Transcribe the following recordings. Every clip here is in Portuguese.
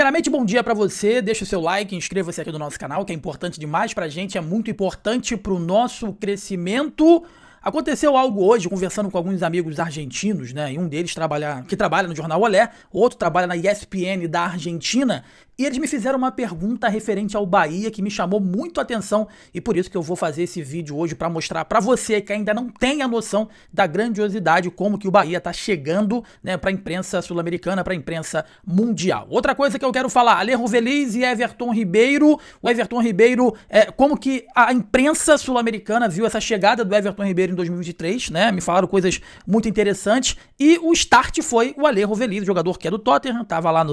Primeiramente, bom dia pra você, deixa o seu like, inscreva-se aqui no nosso canal, que é importante demais pra gente, é muito importante pro nosso crescimento. Aconteceu algo hoje, conversando com alguns amigos argentinos, né, e um deles trabalha no Jornal Olé, outro trabalha na ESPN da Argentina, e eles me fizeram uma pergunta referente ao Bahia que me chamou muito a atenção, e por isso que eu vou fazer esse vídeo hoje para mostrar para você que ainda não tem a noção da grandiosidade, como que o Bahia tá chegando, né, para a imprensa sul-americana, para a imprensa mundial. Outra coisa que eu quero falar, Alejo Veliz e Everton Ribeiro. O Everton Ribeiro, como que a imprensa sul-americana viu essa chegada do Everton Ribeiro em 2023, né? Me falaram coisas muito interessantes. E o start foi o Alejo Veliz, jogador que é do Tottenham, tava lá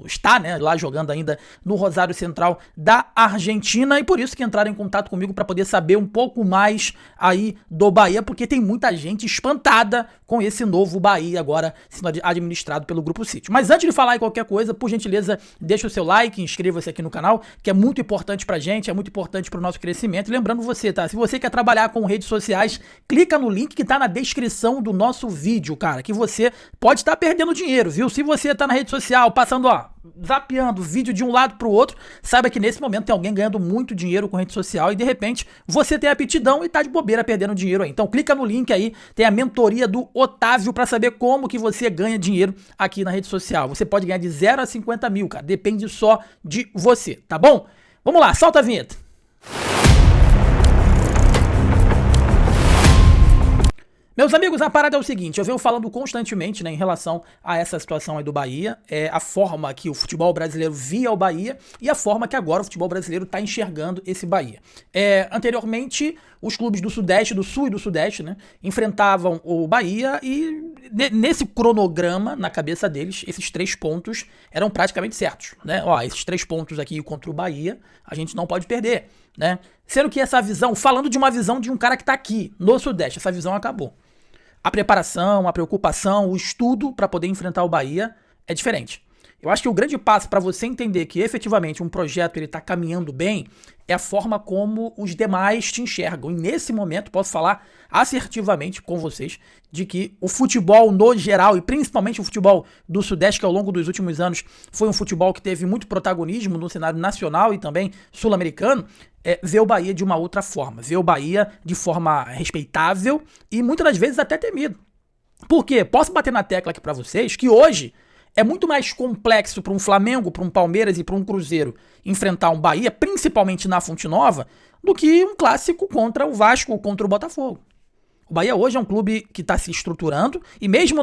está, né, lá jogando ainda no Rosário Central da Argentina, e por isso que entraram em contato comigo para poder saber um pouco mais aí do Bahia, porque tem muita gente espantada com esse novo Bahia agora sendo administrado pelo Grupo City. Mas antes de falar em qualquer coisa, por gentileza, deixa o seu like, inscreva-se aqui no canal, que é muito importante pra gente, é muito importante pro nosso crescimento. E lembrando você, tá? Se você quer trabalhar com redes sociais, clica no link que tá na descrição do nosso vídeo, cara, que você pode estar perdendo dinheiro, viu? Se você tá na rede social passando, zapeando vídeo de um lado pro outro, saiba que nesse momento tem alguém ganhando muito dinheiro com rede social e de repente você tem aptidão e tá de bobeira perdendo dinheiro aí. Então clica no link aí, tem a mentoria do Otávio para saber como que você ganha dinheiro aqui na rede social. Você pode ganhar de 0 a 50 mil, cara, depende só de você, tá bom? Vamos lá, solta a vinheta. Meus amigos, a parada é o seguinte, eu venho falando constantemente, né, em relação a essa situação aí do Bahia, a forma que o futebol brasileiro via o Bahia e a forma que agora o futebol brasileiro está enxergando esse Bahia. Anteriormente, os clubes do Sudeste, do Sul e do Sudeste, né, enfrentavam o Bahia e nesse cronograma, na cabeça deles, esses 3 pontos eram praticamente certos, né? Esses 3 pontos aqui contra o Bahia, a gente não pode perder, né? Sendo que essa visão, falando de uma visão de um cara que tá aqui no Sudeste, essa visão acabou. A preparação, a preocupação, o estudo para poder enfrentar o Bahia é diferente. Eu acho que o grande passo para você entender que efetivamente um projeto ele tá caminhando bem é a forma como os demais te enxergam. E nesse momento posso falar assertivamente com vocês de que o futebol no geral, e principalmente o futebol do Sudeste, que ao longo dos últimos anos foi um futebol que teve muito protagonismo no cenário nacional e também sul-americano, vê o Bahia de uma outra forma. Vê o Bahia de forma respeitável e muitas das vezes até temido. Por quê? Posso bater na tecla aqui para vocês que hoje é muito mais complexo para um Flamengo, para um Palmeiras e para um Cruzeiro enfrentar um Bahia, principalmente na Fonte Nova, do que um clássico contra o Vasco ou contra o Botafogo. O Bahia hoje é um clube que está se estruturando e mesmo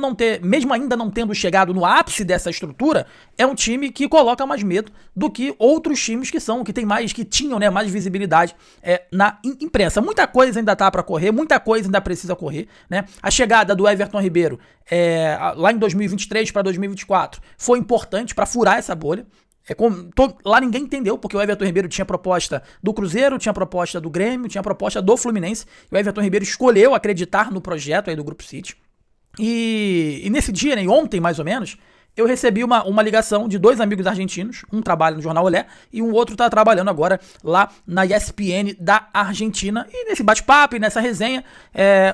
ainda não tendo chegado no ápice dessa estrutura, é um time que coloca mais medo do que outros times que tinham, né, mais visibilidade na imprensa. Muita coisa ainda tá para correr, muita coisa ainda precisa correr, né? A chegada do Everton Ribeiro lá em 2023 para 2024 foi importante para furar essa bolha. Lá ninguém entendeu, porque o Everton Ribeiro tinha proposta do Cruzeiro, tinha proposta do Grêmio, tinha proposta do Fluminense, e o Everton Ribeiro escolheu acreditar no projeto aí do Grupo City. E nesse dia, né, ontem mais ou menos, eu recebi uma ligação de 2 amigos argentinos, um trabalha no Jornal Olé e um outro tá trabalhando agora lá na ESPN da Argentina. E nesse bate-papo e nessa resenha,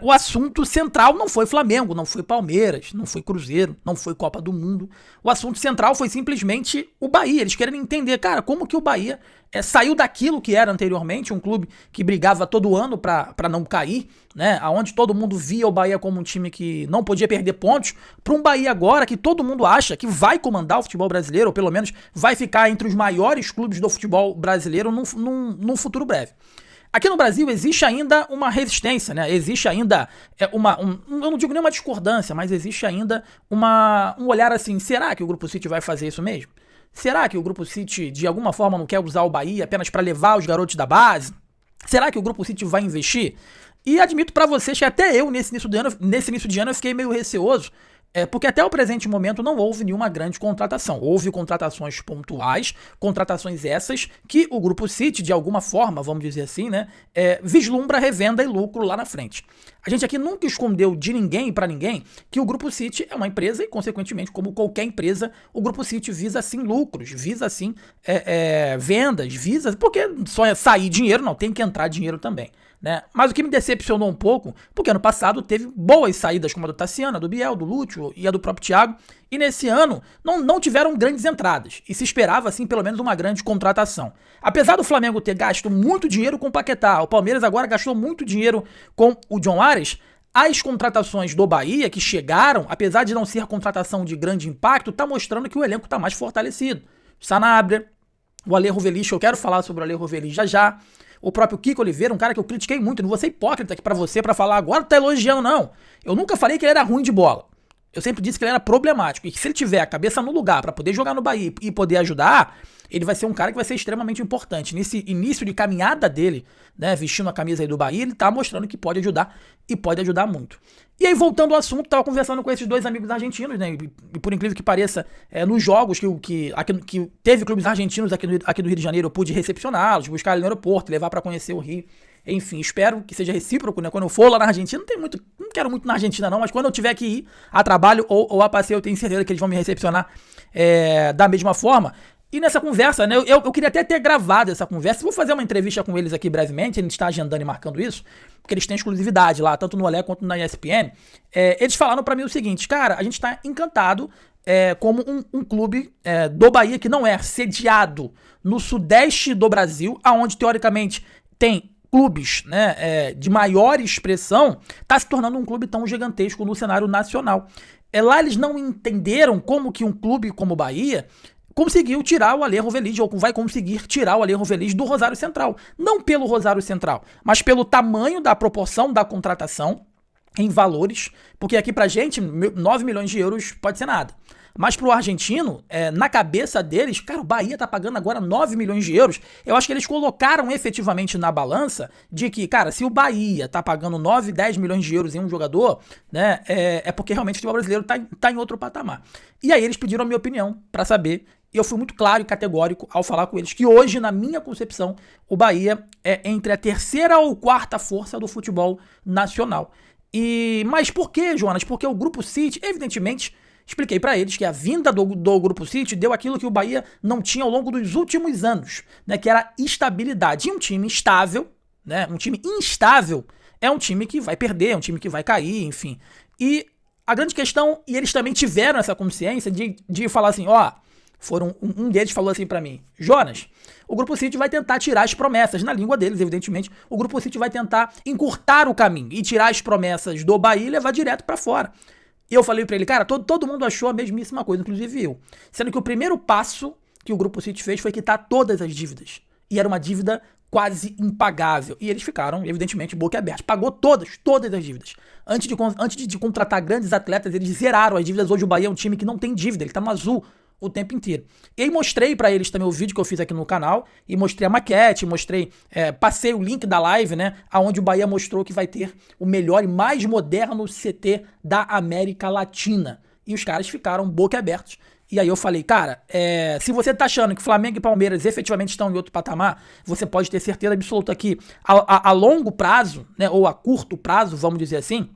o assunto central não foi Flamengo, não foi Palmeiras, não foi Cruzeiro, não foi Copa do Mundo. O assunto central foi simplesmente o Bahia. Eles querem entender, cara, como que o Bahia saiu daquilo que era anteriormente, um clube que brigava todo ano pra não cair, né? Onde todo mundo via o Bahia como um time que não podia perder pontos, para um Bahia agora que todo mundo acha que vai comandar o futebol brasileiro, ou pelo menos vai ficar entre os maiores clubes do futebol brasileiro num futuro breve. Aqui no Brasil existe ainda uma resistência, né? Existe ainda eu não digo nem uma discordância, mas existe ainda um olhar assim, será que o Grupo City vai fazer isso mesmo? Será que o Grupo City, de alguma forma, não quer usar o Bahia apenas para levar os garotos da base? Será que o Grupo City vai investir? E admito para vocês que até eu, nesse início de ano, eu fiquei meio receoso, porque até o presente momento não houve nenhuma grande contratação. Houve contratações pontuais, contratações essas que o Grupo City, de alguma forma, vamos dizer assim, né, vislumbra revenda e lucro lá na frente. A gente aqui nunca escondeu de ninguém para ninguém que o Grupo City é uma empresa e, consequentemente, como qualquer empresa, o Grupo City visa, sim, lucros, visa, sim, vendas, visa... Porque só sair dinheiro, não, tem que entrar dinheiro também. né? Mas o que me decepcionou um pouco, porque ano passado teve boas saídas, como a do Tassiano, a do Biel, do Lúcio e a do próprio Thiago, e nesse ano não tiveram grandes entradas, e se esperava, assim, pelo menos uma grande contratação. Apesar do Flamengo ter gasto muito dinheiro com o Paquetá, o Palmeiras agora gastou muito dinheiro com o John Ares, as contratações do Bahia que chegaram, apesar de não ser contratação de grande impacto, tá mostrando que o elenco tá mais fortalecido. Sanabria, o Ale Rovelich, eu quero falar sobre o Ale Rovelich já. O próprio Kiko Oliveira, um cara que eu critiquei muito, não vou ser hipócrita aqui pra você pra falar agora tá elogiando, não. Eu nunca falei que ele era ruim de bola. Eu sempre disse que ele era problemático e que se ele tiver a cabeça no lugar pra poder jogar no Bahia e poder ajudar, ele vai ser um cara que vai ser extremamente importante. Nesse início de caminhada dele, né, vestindo a camisa aí do Bahia, ele tá mostrando que pode ajudar e pode ajudar muito. E aí, voltando ao assunto, tava conversando com esses dois amigos argentinos, né, e por incrível que pareça, nos jogos que teve clubes argentinos aqui do Rio de Janeiro, eu pude recepcioná-los, buscar ele no aeroporto, levar pra conhecer o Rio. Enfim, espero que seja recíproco, né? Quando eu for lá na Argentina, não quero muito na Argentina não, mas quando eu tiver que ir a trabalho ou a passeio, eu tenho certeza que eles vão me recepcionar da mesma forma. E nessa conversa, né, eu queria até ter gravado essa conversa, vou fazer uma entrevista com eles aqui brevemente, a gente está agendando e marcando isso, porque eles têm exclusividade lá, tanto no Olé quanto na ESPN. Eles falaram pra mim o seguinte, cara, a gente tá encantado como um clube do Bahia que não é sediado no sudeste do Brasil, aonde teoricamente tem clubes, né, de maior expressão, tá se tornando um clube tão gigantesco no cenário nacional. Lá eles não entenderam como que um clube como o Bahia conseguiu tirar o Ale Rovelich, ou vai conseguir tirar o Ale Rovelich do Rosário Central. Não pelo Rosário Central, mas pelo tamanho da proporção da contratação em valores, porque aqui pra gente, 9 milhões de euros pode ser nada. Mas pro argentino, na cabeça deles, cara, o Bahia tá pagando agora 9 milhões de euros. Eu acho que eles colocaram efetivamente na balança de que, cara, se o Bahia tá pagando 9, 10 milhões de euros em um jogador, né, é porque realmente o futebol brasileiro tá em outro patamar. E aí eles pediram a minha opinião pra saber, e eu fui muito claro e categórico ao falar com eles que hoje, na minha concepção, o Bahia é entre a terceira ou quarta força do futebol nacional. Mas por que, Jonas? Porque o Grupo City, evidentemente, expliquei pra eles que a vinda do Grupo City deu aquilo que o Bahia não tinha ao longo dos últimos anos, né, que era estabilidade. E um time estável, né, um time instável, é um time que vai perder, é um time que vai cair, enfim. E a grande questão, e eles também tiveram essa consciência de falar assim, um deles falou assim pra mim, Jonas, o Grupo City vai tentar tirar as promessas, na língua deles, evidentemente, o Grupo City vai tentar encurtar o caminho e tirar as promessas do Bahia e levar direto pra fora. E eu falei pra ele, cara, todo mundo achou a mesmíssima coisa, inclusive eu. Sendo que o primeiro passo que o Grupo City fez foi quitar todas as dívidas. E era uma dívida quase impagável. E eles ficaram, evidentemente, boca aberta. Pagou todas as dívidas. Antes de contratar grandes atletas, eles zeraram as dívidas. Hoje o Bahia é um time que não tem dívida, ele tá no azul o tempo inteiro. E aí mostrei pra eles também o vídeo que eu fiz aqui no canal, e mostrei a maquete, passei o link da live, né, aonde o Bahia mostrou que vai ter o melhor e mais moderno CT da América Latina. E os caras ficaram boca abertos. E aí eu falei, cara, se você tá achando que Flamengo e Palmeiras efetivamente estão em outro patamar, você pode ter certeza absoluta que a longo prazo, né, ou a curto prazo, vamos dizer assim,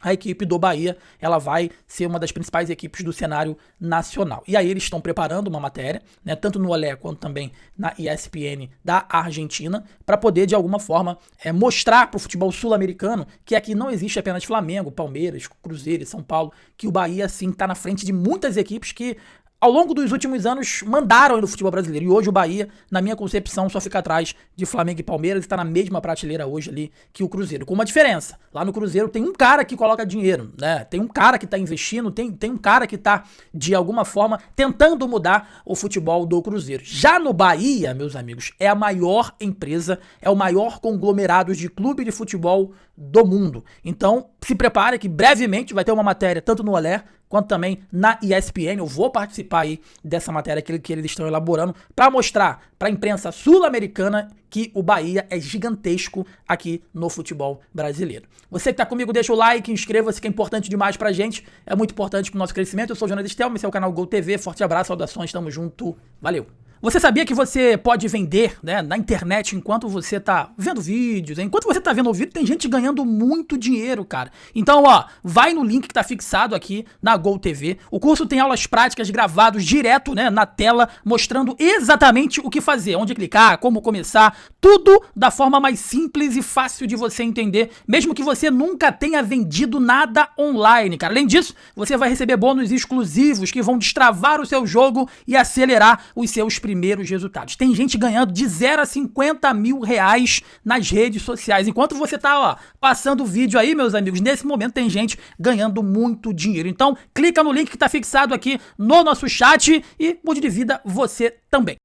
a equipe do Bahia, ela vai ser uma das principais equipes do cenário nacional. E aí eles estão preparando uma matéria, né, tanto no Olé quanto também na ESPN da Argentina, para poder, de alguma forma, mostrar para o futebol sul-americano que aqui não existe apenas Flamengo, Palmeiras, Cruzeiro e São Paulo, que o Bahia, sim, está na frente de muitas equipes que ao longo dos últimos anos mandaram no futebol brasileiro. E hoje o Bahia, na minha concepção, só fica atrás de Flamengo e Palmeiras e está na mesma prateleira hoje ali que o Cruzeiro. Com uma diferença. Lá no Cruzeiro tem um cara que coloca dinheiro, né? Tem um cara que está investindo, tem um cara que está, de alguma forma, tentando mudar o futebol do Cruzeiro. Já no Bahia, meus amigos, é a maior empresa, é o maior conglomerado de clube de futebol do mundo. Então, se prepare que brevemente vai ter uma matéria tanto no Olé quanto também na ESPN. Eu vou participar aí dessa matéria que eles estão elaborando para mostrar para a imprensa sul-americana que o Bahia é gigantesco aqui no futebol brasileiro. Você que tá comigo, deixa o like, inscreva-se, que é importante demais pra gente, é muito importante pro nosso crescimento. Eu sou o Jonas Estelma, esse é o canal Gol TV, forte abraço, saudações, tamo junto, valeu! Você sabia que você pode vender, né, na internet enquanto você tá vendo vídeos? Enquanto você tá vendo o vídeo, tem gente ganhando muito dinheiro, cara. Então, ó, vai no link que tá fixado aqui na Gol TV. O curso tem aulas práticas gravadas direto, né, na tela, mostrando exatamente o que fazer, onde clicar, como começar, tudo da forma mais simples e fácil de você entender, mesmo que você nunca tenha vendido nada online, cara. Além disso, você vai receber bônus exclusivos que vão destravar o seu jogo e acelerar os seus primeiros resultados. Tem gente ganhando de 0 a 50 mil reais nas redes sociais. Enquanto você tá, ó, passando o vídeo aí, meus amigos, nesse momento tem gente ganhando muito dinheiro. Então, clica no link que tá fixado aqui no nosso chat e mude de vida você também.